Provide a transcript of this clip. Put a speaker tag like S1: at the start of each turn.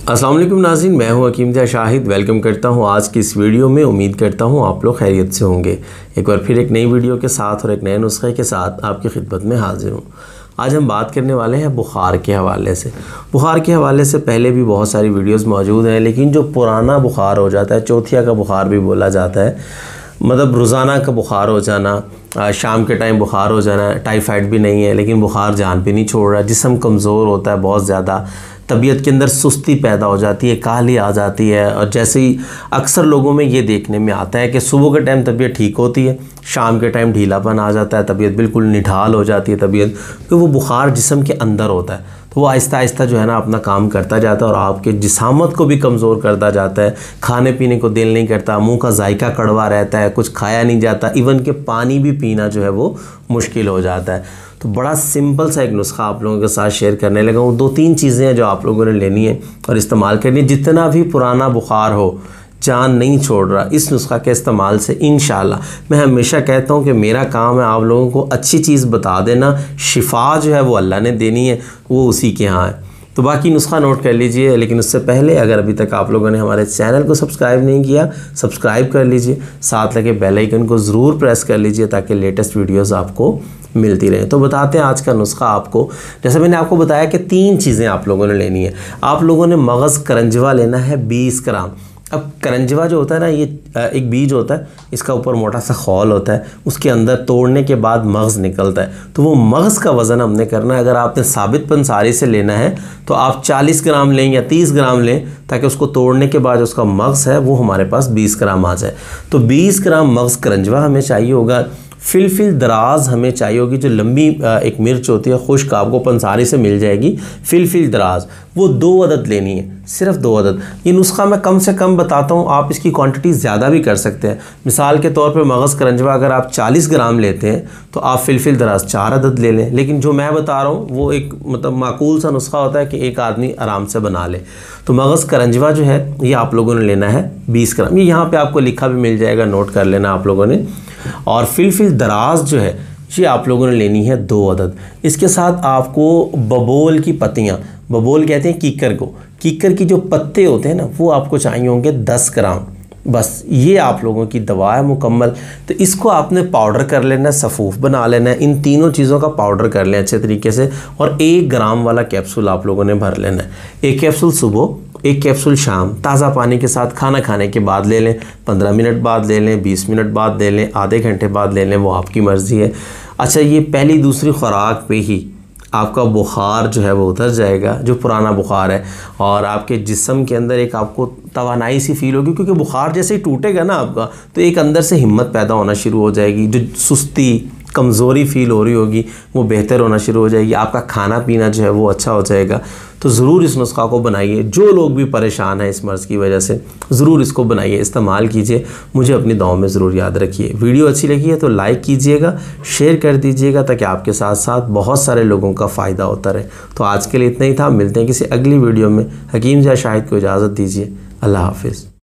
S1: अस्सलाम वालेकुम नाज़रीन, मैं हूं हकीम ज़ा शाहिद। वेलकम करता हूं आज की इस वीडियो में। उम्मीद करता हूं आप लोग खैरियत से होंगे। एक बार फिर एक नई वीडियो के साथ और एक नए नुस्खे के साथ आपकी खिदमत में हाजिर हूं। आज हम बात करने वाले हैं बुखार के हवाले से। बुखार के हवाले से पहले भी बहुत सारी वीडियोज़ मौजूद हैं, लेकिन जो पुराना बुखार हो जाता है, चौथिया का बुखार भी बोला जाता है, मतलब रोज़ाना का बुखार हो जाना, शाम के टाइम बुखार हो जाना, टाइफाइड भी नहीं है लेकिन बुखार जान पे नहीं छोड़ रहा, जिस्म कमज़ोर होता है बहुत ज़्यादा, तबीयत के अंदर सुस्ती पैदा हो जाती है, काहली आ जाती है। और जैसे ही अक्सर लोगों में ये देखने में आता है कि सुबह के टाइम तबीयत ठीक होती है, शाम के टाइम ढीलापन आ जाता है, तबीयत बिल्कुल निढाल हो जाती है तबीयत, तो वो बुखार जिस्म के अंदर होता है। तो वो आहिस्ता आहिस्ता जो है ना अपना काम करता जाता है और आपके जिसामत को भी कमज़ोर करता जाता है। खाने पीने को दिल नहीं करता, मुंह का जायका कड़वा रहता है, कुछ खाया नहीं जाता, इवन के पानी भी पीना जो है वो मुश्किल हो जाता है। तो बड़ा सिंपल सा एक नुस्खा आप लोगों के साथ शेयर करने लगा हूँ। 2-3 चीज़ें हैं जो आप लोगों ने लेनी है और इस्तेमाल करनी है। जितना भी पुराना बुखार हो, जान नहीं छोड़ रहा, इस नुस्खा के इस्तेमाल से इंशाल्लाह, मैं हमेशा कहता हूँ कि मेरा काम है आप लोगों को अच्छी चीज़ बता देना। शिफा जो है वो अल्लाह ने देनी है, वो उसी के यहाँ है। तो बाकी नुस्खा नोट कर लीजिए, लेकिन उससे पहले अगर अभी तक आप लोगों ने हमारे चैनल को सब्सक्राइब नहीं किया, सब्सक्राइब कर लीजिए, साथ लगे बेल आइकन को ज़रूर प्रेस कर लीजिए ताकि लेटेस्ट वीडियोज़ आपको मिलती रहे। तो बताते हैं आज का नुस्खा आपको। जैसे मैंने आपको बताया कि 3 चीज़ें आप लोगों ने लेनी है। आप लोगों ने मगज़ करंजवा लेना है 20 ग्राम। अब करंजवा जो होता है ना, ये एक बीज होता है, इसका ऊपर मोटा सा खौल होता है, उसके अंदर तोड़ने के बाद मगज़ निकलता है। तो वो मगज़ का वज़न हमने करना है। अगर आपने साबित पंसारी से लेना है तो आप 40 ग्राम लें या 30 ग्राम लें, ताकि उसको तोड़ने के बाद उसका मगज़ है वो हमारे पास 20 ग्राम आ जाए। तो 20 ग्राम मगज़ करंजवा हमें चाहिए होगा। फिलफिल दराज हमें चाहिए होगी, जो लंबी एक मिर्च होती है, खुश्क, आपको पंसारी से मिल जाएगी। फिलफिल दराज वो 2 अदद लेनी है, सिर्फ 2 अदद। ये नुस्खा मैं कम से कम बताता हूँ, आप इसकी क्वांटिटी ज़्यादा भी कर सकते हैं। मिसाल के तौर पे मगज़ करंजवा अगर आप 40 ग्राम लेते हैं तो आप फिलफिल दराज 4 अदद ले लें। लेकिन जो मैं बता रहा हूँ वो एक मतलब माकूल सा नुस्खा होता है कि एक आदमी आराम से बना ले। तो मगज़ करंजवा जो है ये आप लोगों ने लेना है 20 ग्राम। ये यहाँ पर आपको लिखा भी मिल जाएगा, नोट कर लेना आप लोगों ने। और फिलफिल दराज जो है ये आप लोगों ने लेनी है 2 अदद। इसके साथ आपको बबोल की पत्तियाँ, बबोल कहते हैं कीकर को, कीकर की जो पत्ते होते हैं ना वो आपको चाहिए होंगे 10 ग्राम। बस ये आप लोगों की दवा है मुकम्मल। तो इसको आपने पाउडर कर लेना है, सफ़ूफ बना लेना है। इन तीनों चीज़ों का पाउडर कर लें अच्छे तरीके से। और 1 ग्राम वाला कैप्सूल आप लोगों ने भर लेना है। 1 कैप्सूल सुबह, 1 कैप्सूल शाम, ताज़ा पानी के साथ खाना खाने के बाद ले लें। 15 मिनट बाद ले लें, 20 मिनट बाद ले लें, आधे घंटे बाद ले लें, वो आपकी मर्ज़ी है। अच्छा, ये पहली दूसरी खुराक पे ही आपका बुखार जो है वो उतर जाएगा, जो पुराना बुखार है, और आपके जिस्म के अंदर एक आपको तवानाई सी फील होगी, क्योंकि बुखार जैसे ही टूटेगा ना आपका, तो एक अंदर से हिम्मत पैदा होना शुरू हो जाएगी। जो सुस्ती, कमज़ोरी फील हो रही होगी वो बेहतर होना शुरू हो जाएगी। आपका खाना पीना जो है वो अच्छा हो जाएगा। तो ज़रूर इस नुस्खा को बनाइए। जो लोग भी परेशान हैं इस मर्ज़ की वजह से, ज़रूर इसको बनाइए, इस्तेमाल कीजिए। मुझे अपनी दुआओं में ज़रूर याद रखिए। वीडियो अच्छी लगी है तो लाइक कीजिएगा, शेयर कर दीजिएगा, ताकि आपके साथ साथ बहुत सारे लोगों का फ़ायदा होता रहे। तो आज के लिए इतना ही था। मिलते हैं किसी अगली वीडियो में। हकीम ज़ा शाहिद को इजाज़त दीजिए। अल्लाह हाफ़िज़।